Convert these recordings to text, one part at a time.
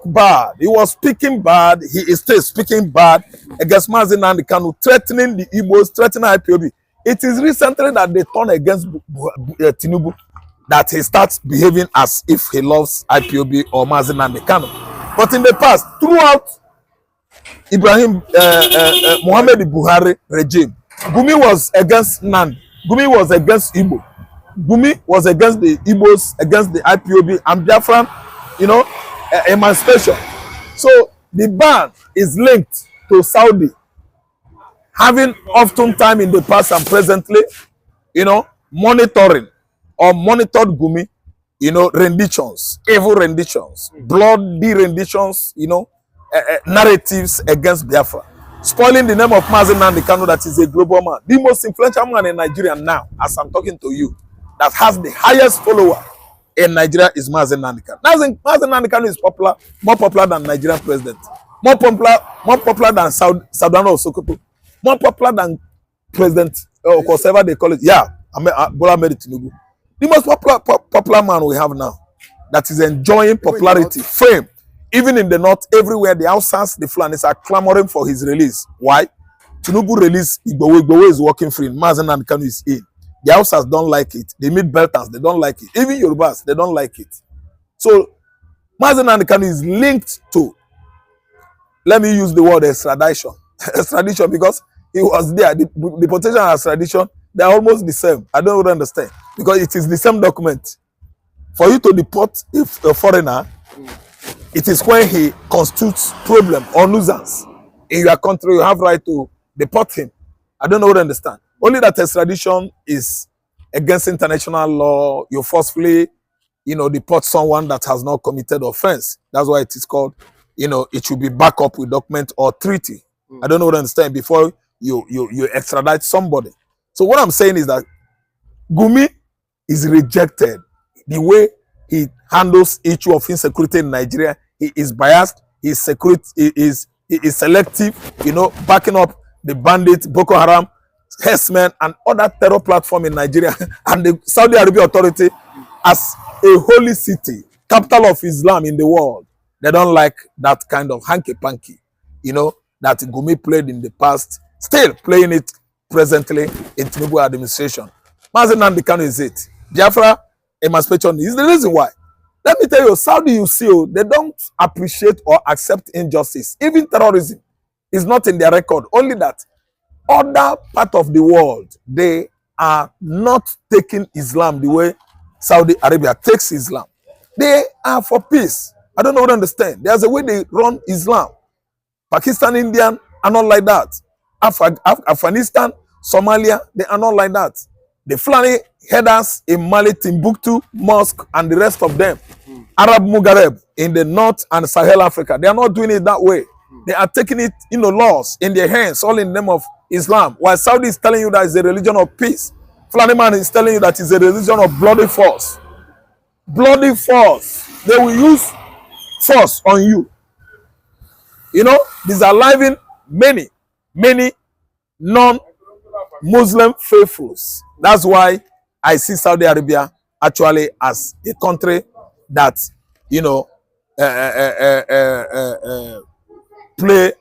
bad. He was speaking bad. He is still speaking bad against Mazi Nnamdi Kanu, threatening the Igbos, threatening IPOB. It is recently that they turn against Tinubu, that he starts behaving as if he loves IPOB or Mazi Nnamdi Kanu. But in the past, throughout Muhammad Buhari regime, Gumi was against Nnamdi. Gumi was against Igbo. Gumi was against the Igbos, against the IPOB and Biafran, emancipation. So the ban is linked to Saudi having often time in the past and presently, monitoring or monitored Gumi, renditions, evil renditions, bloody renditions, narratives against Biafra, spoiling the name of Mazi Nnamdi Kanu, that is a global man, the most influential man in Nigeria now, as I'm talking to you, that has the highest follower in Nigeria is Mazi Nnamdi Kanu. Mazi Nnamdi Kanu is more popular than Nigerian president, more popular than Sadano of Sokoto, more popular than President whatever they call it. Yeah, Bola Tinubu. The most popular man we have now, that is enjoying popularity, fame, even in the north, everywhere. The Hausas, the Fulanis are clamoring for his release. Why? Tinubu release Igbowe is working free. Mazi Nnamdi Kanu is in. The Hausas don't like it. The mid-belters, they don't like it. Even Yorubas, they don't like it. So Mazi Nnamdi Kanu is linked to, let me use the word extradition. Extradition, because he was there. The deportation and extradition, they are almost the same. I don't really understand, because it is the same document. For you to deport a foreigner, it is when he constitutes problem or nuisance in your country, you have right to deport him. I don't really understand. Only that extradition is against international law. You forcefully, deport someone that has not committed offense. That's why it is called, it should be backed up with document or treaty. I don't know what I understand before you extradite somebody. So what I'm saying is that Gumi is rejected. The way he handles issue of insecurity in Nigeria, he is biased. He is selective. Backing up the bandit, Boko Haram, herdsmen, and other terror platform in Nigeria, and the Saudi Arabia Authority as a holy city, capital of Islam in the world. They don't like that kind of hanky-panky, that Gumi played in the past, still playing it presently in Tinubu administration. Mazi Nnamdi Kanu is it. Biafra emancipation is the reason why. Let me tell you, Saudi, they don't appreciate or accept injustice. Even terrorism is not in their record. Only that other part of the world, they are not taking Islam the way Saudi Arabia takes Islam. They are for peace. I don't know what to understand. There's a way they run Islam. Pakistan, Indian are not like that. Afghanistan, Somalia, they are not like that. The Fulani headers in Mali, Timbuktu, Mosque, and the rest of them, Arab Mugareb in the North and Sahel Africa, they are not doing it that way. They are taking it, laws in their hands, all in the name of Islam. While Saudi is telling you that it's a religion of peace, Fulani man is telling you that it's a religion of bloody force. Bloody force. They will use force on you. Disaliving many non-Muslim faithfuls. That's why I see Saudi Arabia actually as a country that, play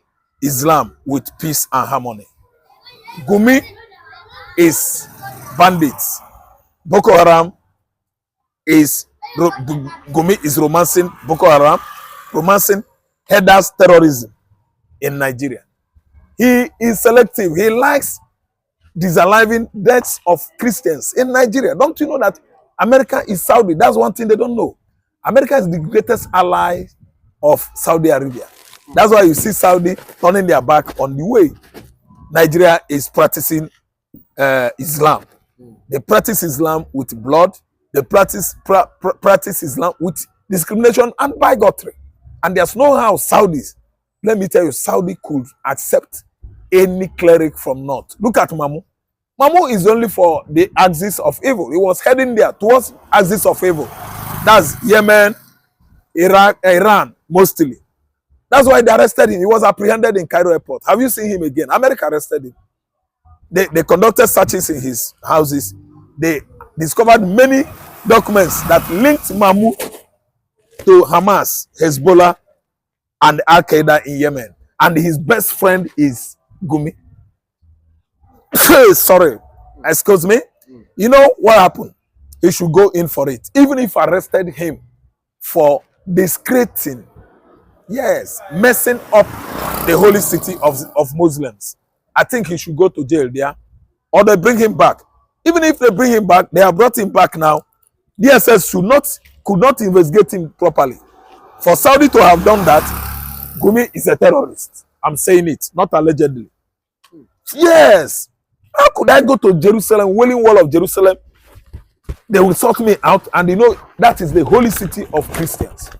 Islam with peace and harmony. Gumi is bandits. Boko Haram is, Gumi is romancing Boko Haram, romancing headers terrorism in Nigeria. He is selective. He likes disaliving deaths of Christians in Nigeria. Don't you know that America is Saudi? That's one thing they don't know. America is the greatest ally of Saudi Arabia. That's why you see Saudi turning their back on the way Nigeria is practicing Islam. They practice Islam with blood. They practice Islam with discrimination and bigotry. And there's no how Saudis, let me tell you, Saudi could accept any cleric from North. Look at Mamu. Mamu is only for the axis of evil. He was heading there towards axis of evil. That's Yemen, Iraq, Iran, mostly. That's why they arrested him. He was apprehended in Cairo airport. Have you seen him again? America arrested him. They conducted searches in his houses. They discovered many documents that linked Mamu to Hamas, Hezbollah, and Al Qaeda in Yemen, and his best friend is Gumi. Sorry, excuse me. You know what happened? He should go in for it, even if arrested him for discrediting, yes, messing up the holy city of Muslims. I think he should go to jail there, or they bring him back. Even if they bring him back, they have brought him back now. DSS could not investigate him properly. For Saudi to have done that, Gumi is a terrorist. I'm saying it, not allegedly. Yes. How could I go to Jerusalem, Wailing Wall of Jerusalem? They will sort me out, and you know that is the holy city of Christians.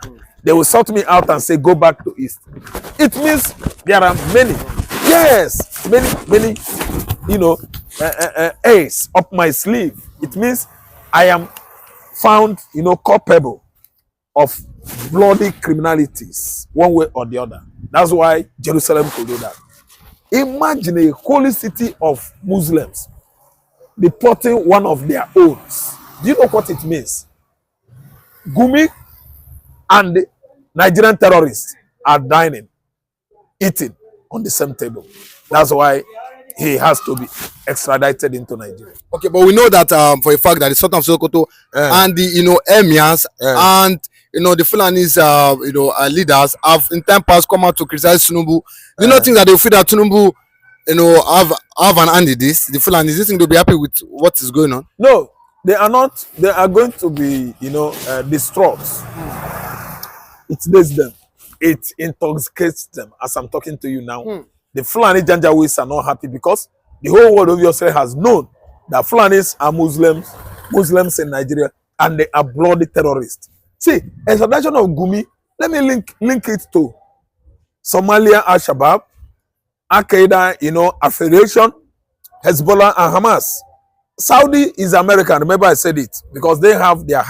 They will sort me out and say, go back to East. It means there are many, yes, many, you know, ace up my sleeve. It means I am found, you know, culpable of bloody criminalities, one way or the other. That's why Jerusalem could do that. Imagine a holy city of Muslims deporting one of their own. Do you know what it means? Gumi and the Nigerian terrorists are dining, eating on the same table. That's why he has to be extradited into Nigeria. Okay, but we know that for a fact that the Sultan of Sokoto and the emirs and the Fulanis leaders have in time past come out to criticize Tinubu. Do you not think that they feel that Tinubu have an hand in this? The Fulanis, do you think they'll be happy with what is going on? No, they are not. They are going to be distraught. It days them. It intoxicates them as I'm talking to you now. The Fulani Janjaweeds are not happy because the whole world obviously has known that Fulanis are Muslims in Nigeria, and they are bloody terrorists. See, extradition of Gumi, let me link it to Somalia, Al-Shabaab, Al-Qaeda, affiliation, Hezbollah and Hamas. Saudi is American, remember I said it, because they have their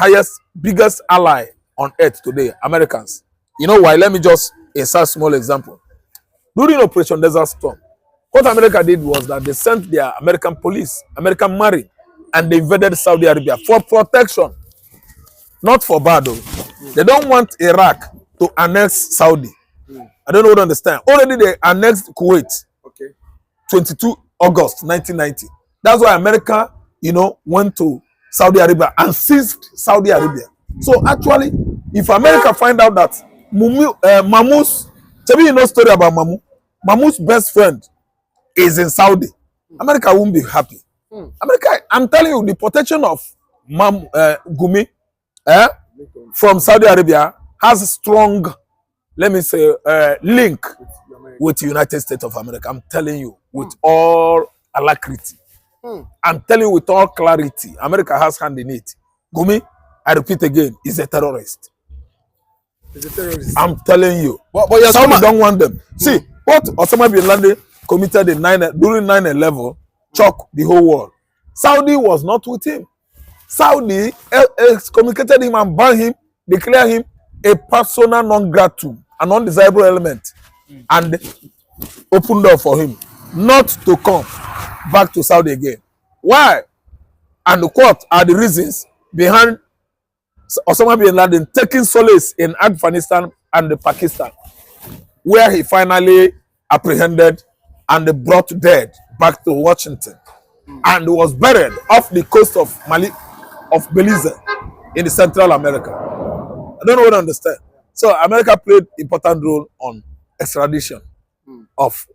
biggest ally on earth today, Americans. You know why? Let me just insert a small example. During Operation Desert Storm, what America did was that they sent their American police, American Marine, and they invaded Saudi Arabia for protection, not for battle. They don't want Iraq to annex Saudi. I don't know what to understand. Already they annexed Kuwait, 22 August 1990. That's why America, went to Saudi Arabia and seized Saudi Arabia. So actually, if America find out that Mahmoud's, tell me story about Mahmoud's best friend is in Saudi, America won't be happy. America, I'm telling you, the protection of Gumi from Saudi Arabia has a strong, let me say, link with the United States of America. I'm telling you, with all alacrity. I'm telling you with all clarity, America has hand in it. Gumi, I repeat again, is a terrorist. He's a terrorist. I'm telling you. But Saudi don't want them. See, what Osama bin Laden committed during 9/11 shocked the whole world. Saudi was not with him. Saudi excommunicated him and banned him, declared him a persona non grata, an undesirable element, and opened door for him not to come back to Saudi again. Why? And what are the reasons behind Osama bin Laden taking solace in Afghanistan and Pakistan, where he finally apprehended and brought dead back to Washington and was buried off the coast of Belize in the Central America. I don't know what to understand. So America played important role on extradition of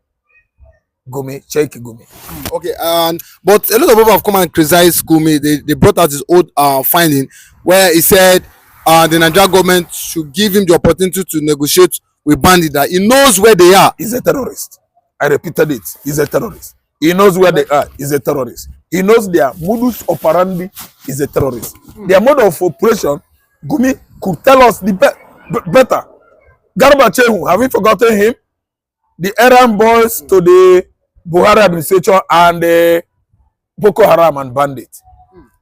Gumi, Sheikh Gumi. Okay, but a lot of people have come and criticized Gumi. They brought out his old finding where he said the Nigerian government should give him the opportunity to negotiate with Bandit, that he knows where they are. He's a terrorist. I repeated it. He's a terrorist. He knows where they are. He's a terrorist. He knows their modus operandi is a terrorist. Their mode of operation, Gumi could tell us the better. Garba Chehu, have you forgotten him? The errand boys to the Buhari administration and the Boko Haram and Bandit.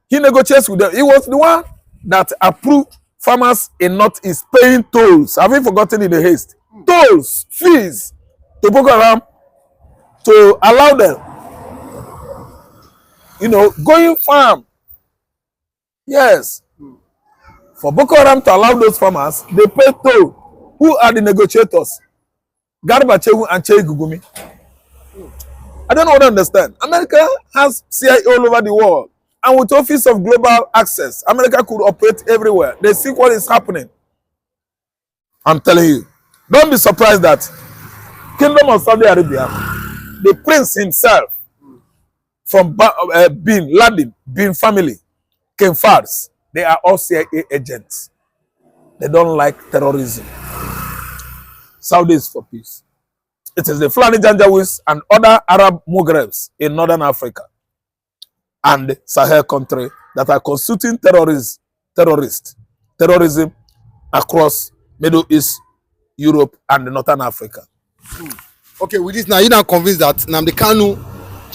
He negotiates with them. He was the one that approved farmers in Northeast paying tolls. Have you forgotten in the haste? Tolls, fees to Boko Haram to allow them, going farm. Yes. For Boko Haram to allow those farmers, they pay toll. Who are the negotiators? Garba Shehu and Sheikh Gumi. I don't know what to understand. America has CIA all over the world. And with Office of Global Access, America could operate everywhere. They see what is happening. I'm telling you. Don't be surprised that Kingdom of Saudi Arabia, the prince himself, from Bin Laden, Bin family, King Fars, they are all CIA agents. They don't like terrorism. Saudi is for peace. It is the Fulani Janjaweeds and other Arab Mughrebs in northern Africa and Sahel country that are constituting terrorism across Middle East, Europe, and northern Africa. Okay, with this now, you're not convinced that Namdi Kanu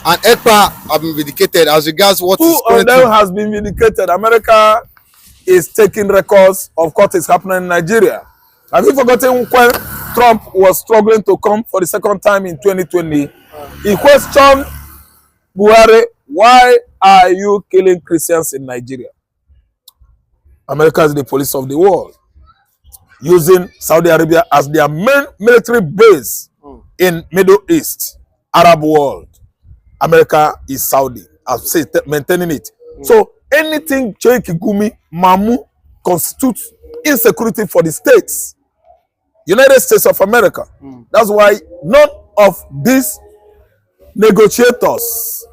and ECPA have been vindicated as regards what is Two of them has been vindicated. America is taking records of what is happening in Nigeria. Have you forgotten when Trump was struggling to come for the second time in 2020? He questioned Buhari, why are you killing Christians in Nigeria? America is the police of the world, using Saudi Arabia as their main military base in Middle East, Arab world. America is Saudi, I've said, maintaining it. So anything Sheikh Gumi, Mamu constitutes insecurity for the states. United States of America. That's why none of these negotiators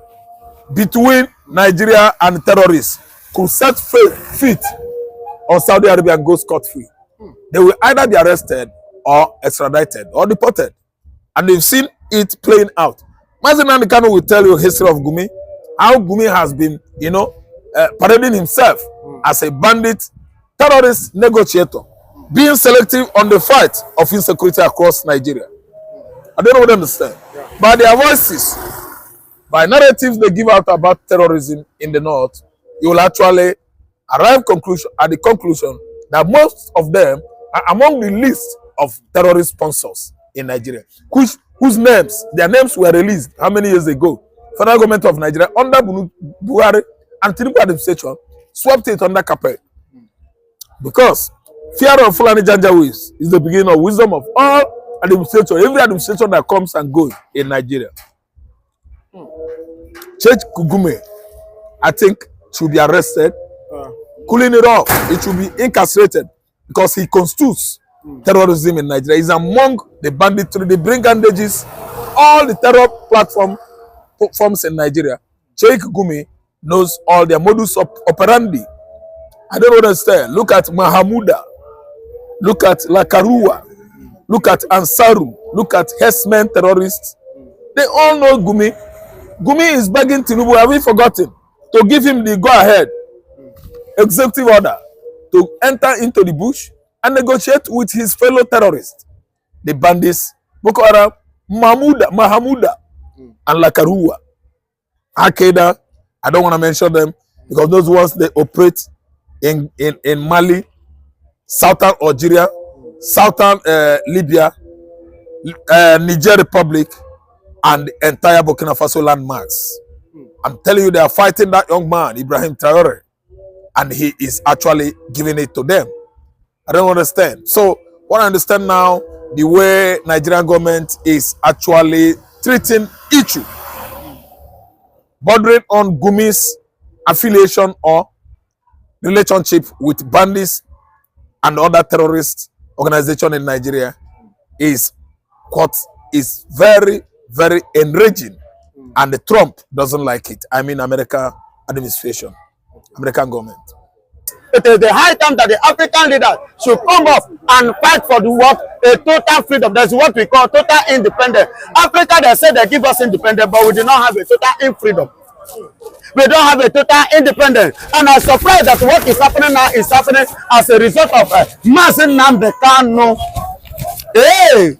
between Nigeria and terrorists could set feet on Saudi Arabia and go scot-free. They will either be arrested or extradited or deported. And they've seen it playing out. Namdi Kanu will tell you history of Gumi, how Gumi has been, parading himself as a bandit, terrorist negotiator, being selective on the fight of insecurity across Nigeria. I don't know what to understand. By their voices, by narratives they give out about terrorism in the north, you will actually arrive at the conclusion that most of them are among the list of terrorist sponsors in Nigeria, whose their names were released how many years ago? Federal government of Nigeria under Buhari and Tinubu administration swept it under carpet. Because fear of Fulani Janjaweeds is the beginning of wisdom of all administration, every administration that comes and goes in Nigeria. Sheikh Gumi, I think, should be arrested, cooling it off. It should be incarcerated because he constitutes terrorism in Nigeria. He's among the banditry, the brigandages, all the terror platforms in Nigeria. Sheikh Gumi knows all their modus operandi. I don't understand. Look at Mahamuda. Look at Lakarua. Look at Ansaru. Look at Hessmen terrorists. They all know Gumi. Gumi is begging Tinubu, have we forgotten, to give him the go-ahead executive order to enter into the bush and negotiate with his fellow terrorists, the bandits, Boko Haram, Mahamuda, and Lakarua. Al-Qaeda, I don't want to mention them because those ones, they operate in Mali, southern Algeria, southern Libya, Niger Republic, and the entire Burkina Faso landmass. I'm telling you, they are fighting that young man, Ibrahim Traore, and he is actually giving it to them. I don't understand. So what I understand now, the way Nigerian government is actually treating issue bordering on Gumi's affiliation or relationship with bandits and other terrorist organizations in Nigeria is what is very, very enraging. And the Trump doesn't like it. I mean, American administration, American government. It is the high time that the African leaders should come up and fight for the what? A total freedom. That's what we call total independence. Africa, they say they give us independence, but we do not have a total freedom. We don't have a total independence. And I'm surprised that what is happening now is happening as a result of Namdi Kanu. Hey!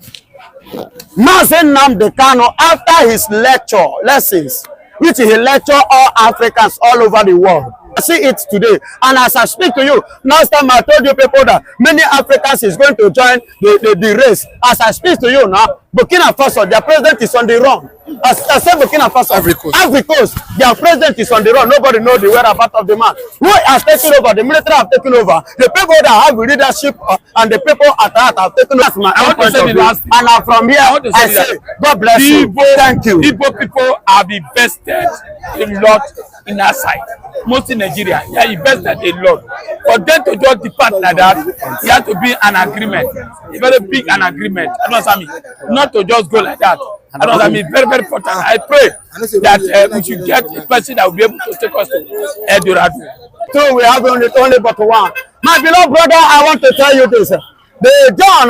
Namdi Kanu, after his lessons, which he lectured all Africans all over the world. I see it today, and as I speak to you, last time I told you people that many Africans is going to join the race. As I speak to you now, Burkina Faso, their president is on the run. I said Burkina Faso, Ivory Coast, their president is on the run. Nobody knows the whereabouts of the man. Who has taken over? The military have taken over. The people that have leadership and the people at heart have taken over. That's my own point of view. And I'm from here, I say, God bless you. Thank you. Igbo people have invested a lot in our side. Most in Nigeria, they are invested a lot. For them to just depart like that, it has to be an agreement, a very big an agreement. I know what I mean. Not to just go like that. I know what I mean. Very, very important. I pray that we should get a person that will be able to take us to Eldorado. So we have only but one. My beloved brother, I want to tell you this. The John,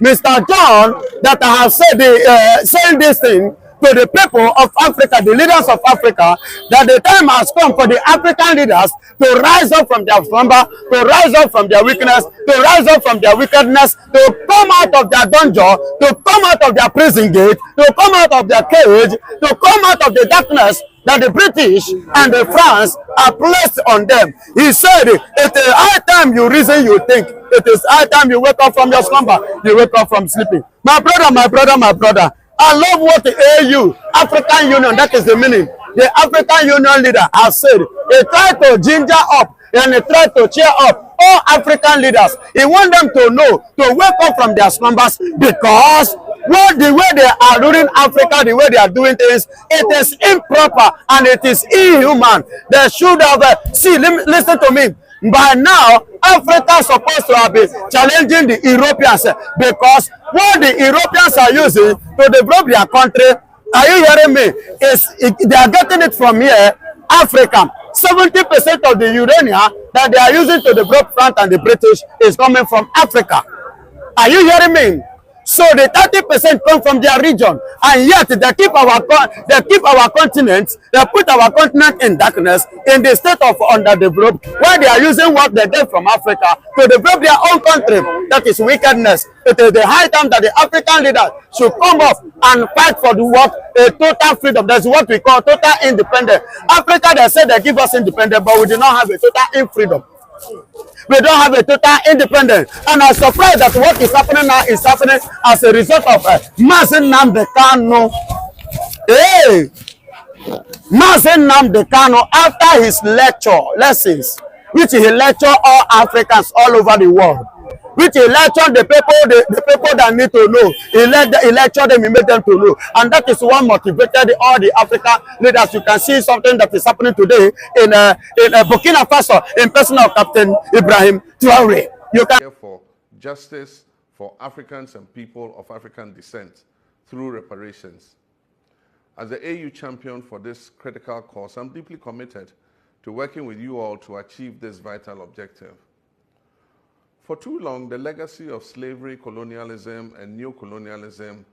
Mr. John, that I have said saying this thing to the people of Africa, the leaders of Africa, that the time has come for the African leaders to rise up from their slumber, to rise up from their weakness, to rise up from their wickedness, to come out of their dungeon, to come out of their prison gate, to come out of their cage, to come out of the darkness that the British and the France are placed on them. He said, it is high time you reason, you think. It is high time you wake up from your slumber, you wake up from sleeping. My brother, my brother, my brother, I love what the AU, African Union, that is the meaning. The African Union leader has said, he tried to ginger up and he tried to cheer up all African leaders. He wants them to know, to wake up from their slumbers, because the way they are ruling Africa, the way they are doing things, it is improper and it is inhuman. They should have, listen to me. By now, Africa is supposed to have been challenging the Europeans, because what the Europeans are using to develop their country, are you hearing me? They are getting it from here, Africa. 70% of the uranium that they are using to develop France and the British is coming from Africa. Are you hearing me? So the 30% come from their region, and yet they keep our continent, they put our continent in darkness, in the state of underdeveloped, where they are using what they get from Africa to develop their own country. That is wickedness. It is the high time that the African leaders should come up and fight for the what? A total freedom. That's what we call total independence. Africa, they say they give us independence, but we do not have a total freedom. We don't have a total independence, and I'm surprised that what is happening now is happening as a result of Namdi Kanu. Hey, Namdi Kanu, after his lessons, which he lectured all Africans all over the world, which he lectured the people that need to know. He lectured them, he made them to know. And that is what motivated all the African leaders. You can see something that is happening today in Burkina Faso, in person of Captain Ibrahim Traoré. You can for justice for Africans and people of African descent through reparations. As the AU champion for this critical cause, I'm deeply committed to working with you all to achieve this vital objective. For too long, the legacy of slavery, colonialism, and neo-colonialism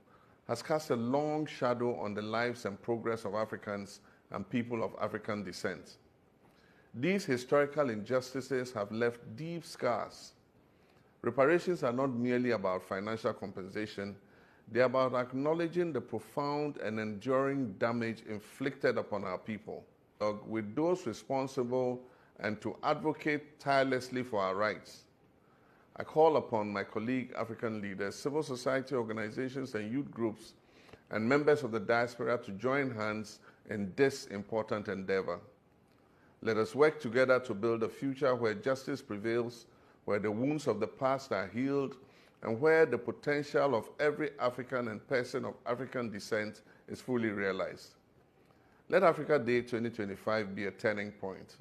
has cast a long shadow on the lives and progress of Africans and people of African descent. These historical injustices have left deep scars. Reparations are not merely about financial compensation, they're about acknowledging the profound and enduring damage inflicted upon our people, with those responsible, and to advocate tirelessly for our rights. I call upon my colleague African leaders, civil society organizations and youth groups, and members of the diaspora to join hands in this important endeavor. Let us work together to build a future where justice prevails, where the wounds of the past are healed, and where the potential of every African and person of African descent is fully realized. Let Africa Day 2025 be a turning point.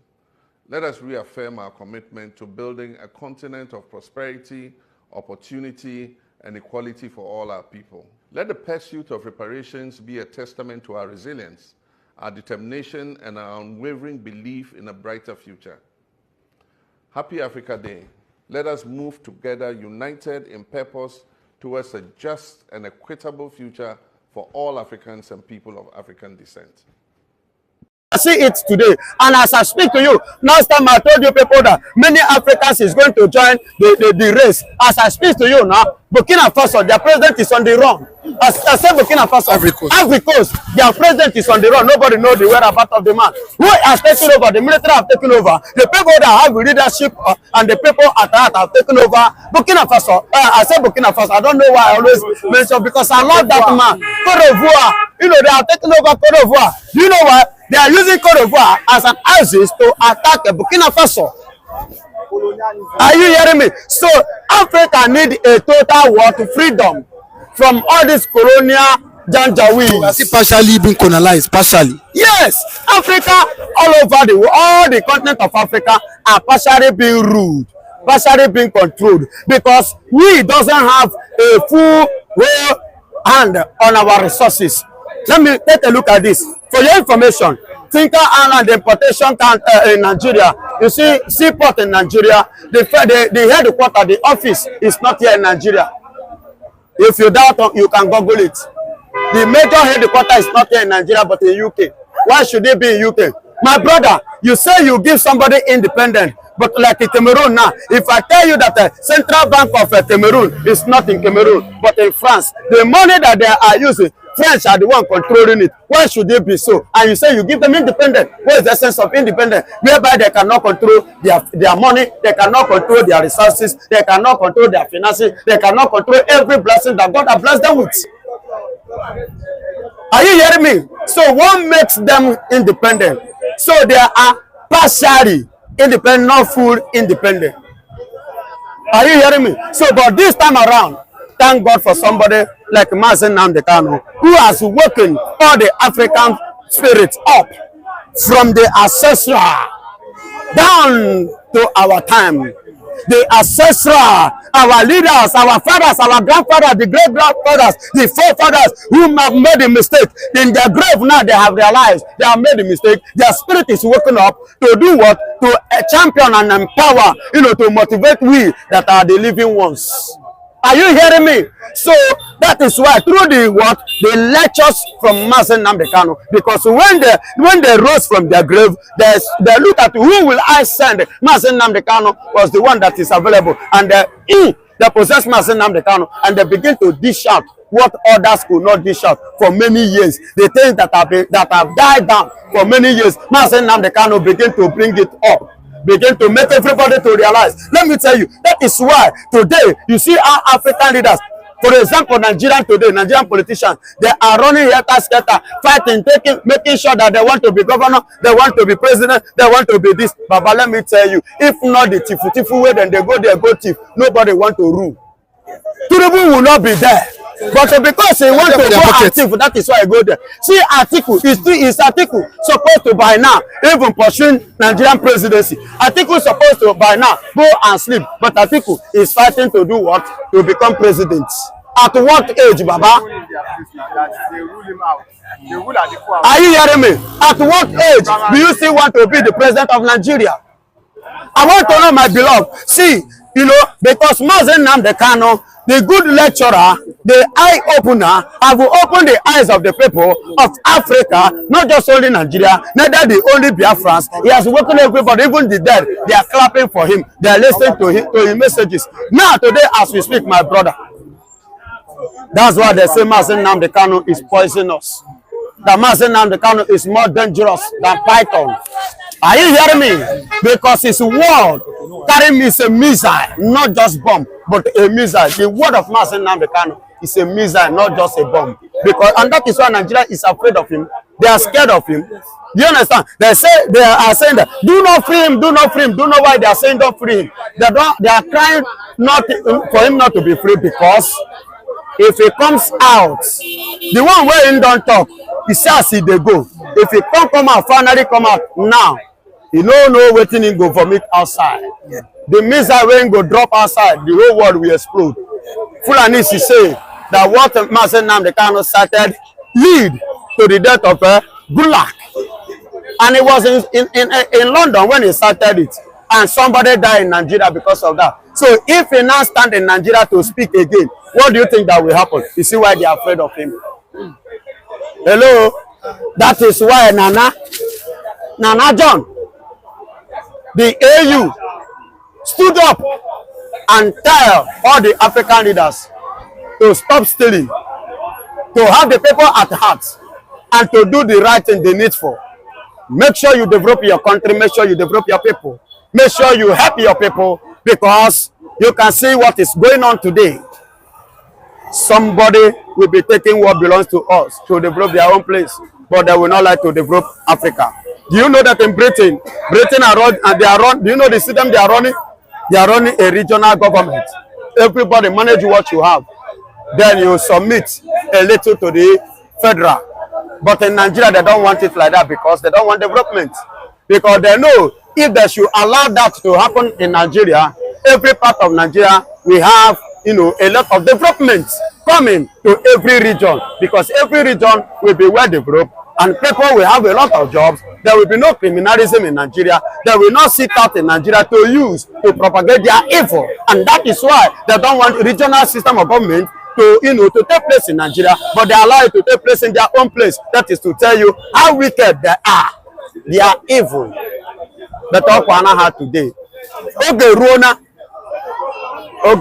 Let us reaffirm our commitment to building a continent of prosperity, opportunity, and equality for all our people. Let the pursuit of reparations be a testament to our resilience, our determination, and our unwavering belief in a brighter future. Happy Africa Day. Let us move together, united in purpose, towards a just and equitable future for all Africans and people of African descent. I see it today. And as I speak to you, last time I told you people that many Africans is going to join the race. As I speak to you now, Burkina Faso, their president is on the run. As I said, Burkina Faso, Ivory Coast, their president is on the run. Nobody knows the whereabouts of the man. Who has taken over? The military have taken over. The people that have leadership and the people at heart have taken over. Burkina Faso, I said Burkina Faso. I don't know why I always mention, because I love that man. Cote d'Ivoire, you know, they have taken over Cote d'Ivoire. Do you know why? They are using Cote d'Ivoire as an axis to attack Burkina Faso. Are you hearing me? So Africa need a total war to freedom from all this colonial janjaweed. Has it partially been colonized? Partially. Yes, Africa, all over the world, all the continent of Africa are partially being ruled, partially being controlled, because we doesn't have a full hand on our resources. Let me take a look at this. For your information, Tinker Island Deportation in Nigeria, you see seaport in Nigeria, the headquarters, the office is not here in Nigeria. If you doubt, you can Google it. The major headquarters is not here in Nigeria, but in UK. Why should it be in UK? My brother, you say you give somebody independent, but like in Cameroon now, if I tell you that the Central Bank of Cameroon is not in Cameroon, but in France, the money that they are using, French are the one controlling it. Why should they be so? And you say you give them independent. What is the sense of independent? Whereby they cannot control their money, they cannot control their resources, they cannot control their finances, they cannot control every blessing that God has blessed them with. Are you hearing me? So what makes them independent? So they are partially independent, not full independent. Are you hearing me? So, but this time around, thank God for somebody like Namdi Kanu, who has woken all the African spirits up from the ancestral down to our time. The ancestral, our leaders, our fathers, our grandfathers, the great-grandfathers, the forefathers who have made a mistake. In their grave now, they have realized they have made a mistake. Their spirit is waking up to do what? To champion and empower, to motivate we that are the living ones. Are you hearing me? So that is why through the lectures from Namdi Kanu, because when they rose from their grave, they look at who will I send. Namdi Kanu was the one that is available, and they possess Namdi Kanu, and they begin to dish out what others could not dish out for many years. The things that have died down for many years, Namdi Kanu begin to bring it up. Begin to make everybody to realize. Let me tell you, that is why today you see our African leaders, for example, Nigerian politicians, they are running scatter, fighting, making sure that they want to be governor, they want to be president, they want to be this. But let me tell you, if not the tifu way, then they go there, go thief. Nobody want to rule. Tinubu will not be there. But because he wants to go active, that is why I go there. See, is Atiku supposed to by now even pursuing Nigerian presidency? Atiku is supposed to by now go and sleep, but Atiku is fighting to do what? To become president. At what age, Baba? Are you hearing me? At what age do you still want to be the president of Nigeria? I want to know, my beloved. See, because Namdi Kanu, the good lecturer, the eye opener, have opened the eyes of the people of Africa, not just only Nigeria, neither the only Biafrans. He has woken everybody, even the dead. They are clapping for him. They are listening to his messages. Now, today, as we speak, my brother, that's why they say Namdi Kanu is poisonous. That Namdi Kanu is more dangerous than Python. Are you hearing me? Because his word carrying me is a missile, not just bomb, but a missile. The word of Namdi Kanu is a missile, not just a bomb. And that is why Nigeria is afraid of him. They are scared of him. Do you understand? They are saying that do not free him, do not free him. Do you know why they are saying don't free him? They are trying for him not to be free, because if he comes out, the one where he don't talk, he says he they go. If he come out, finally come out now, he don't know waiting he go vomit outside. The missile when go drop outside, the whole world will explode. Fulanis is saying that what Namdi Kanu started lead to the death of Gulag. And it was in London when he started it. And somebody died in Nigeria because of that. So if he now stand in Nigeria to speak again, what do you think that will happen? You see why they are afraid of him? Hello? That is why, Nana, Nana John, the AU, stood up and tell all the African leaders to stop stealing, to have the people at heart, and to do the right thing they need for. Make sure you develop your country, make sure you develop your people, make sure you help your people, because you can see what is going on today. Somebody will be taking what belongs to us to develop their own place, but they will not like to develop Africa. Do you know that in Britain do you know the system they are running? They are running a regional government. Everybody manage what you have. Then you submit a little to the federal. But in Nigeria, they don't want it like that because they don't want development. Because they know if they should allow that to happen in Nigeria, every part of Nigeria, we have, a lot of development coming to every region, because every region will be well developed and people will have a lot of jobs. There will be no criminalism in Nigeria. They will not sit out in Nigeria to use to propagate their evil, and that is why they don't want regional system of government to to take place in Nigeria, but they allow it to take place in their own place. That is to tell you how wicked they are. They are evil. But Okwana had today. Ogerona. But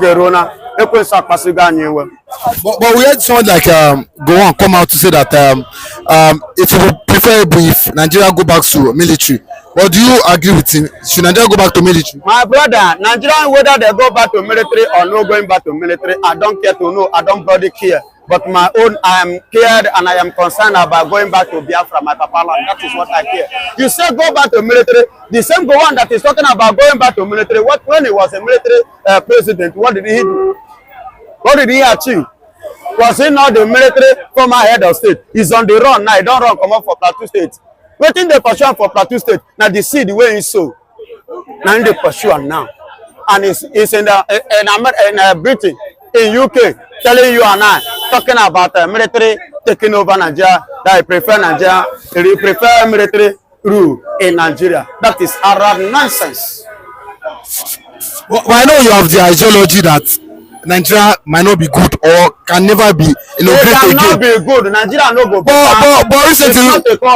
we had someone like Govt come out to say that it would be preferable if Nigeria go back to military. But do you agree with him? Should Nigeria go back to military? My brother, Nigerian, whether they go back to military or not going back to military, I don't care to know. I don't body care. But my own, I am cared and I am concerned about going back to Biafra, my papa land. That is what I care. You say go back to military. The same one that is talking about going back to military. When he was a military president, what did he do? What did he achieve? Was he not the military former head of state? He's on the run now. He don't run come up for Plateau State. Waiting the pursue for Plateau State. Now the see the way he sow. Now they pursue now. And it's in Britain, in UK, telling you and I, talking about military taking over Nigeria, that I prefer Nigeria, he prefer military rule in Nigeria. That is Arab nonsense. Well, I know you have the ideology that Nigeria might not be good or can never be great again. It cannot be good. Nigeria no go. But recently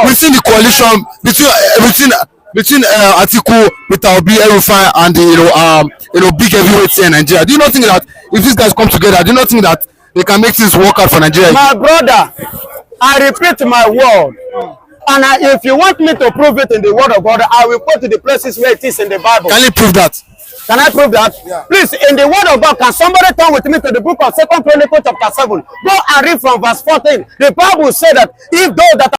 we seen the coalition between Atiku, with Obi, Erufai, and the big heavyweights here in Nigeria. Do you not think that if these guys come together, do you not think that they can make things work out for Nigeria? My brother, I repeat my word. And if you want me to prove it in the word of God, I will go to the places where it is in the Bible. Can you prove that? Can I prove that? Yeah. Please, in the word of God, can somebody turn with me to the book of 2 Chronicles chapter 7? Go and read from verse 14. The Bible said that if those that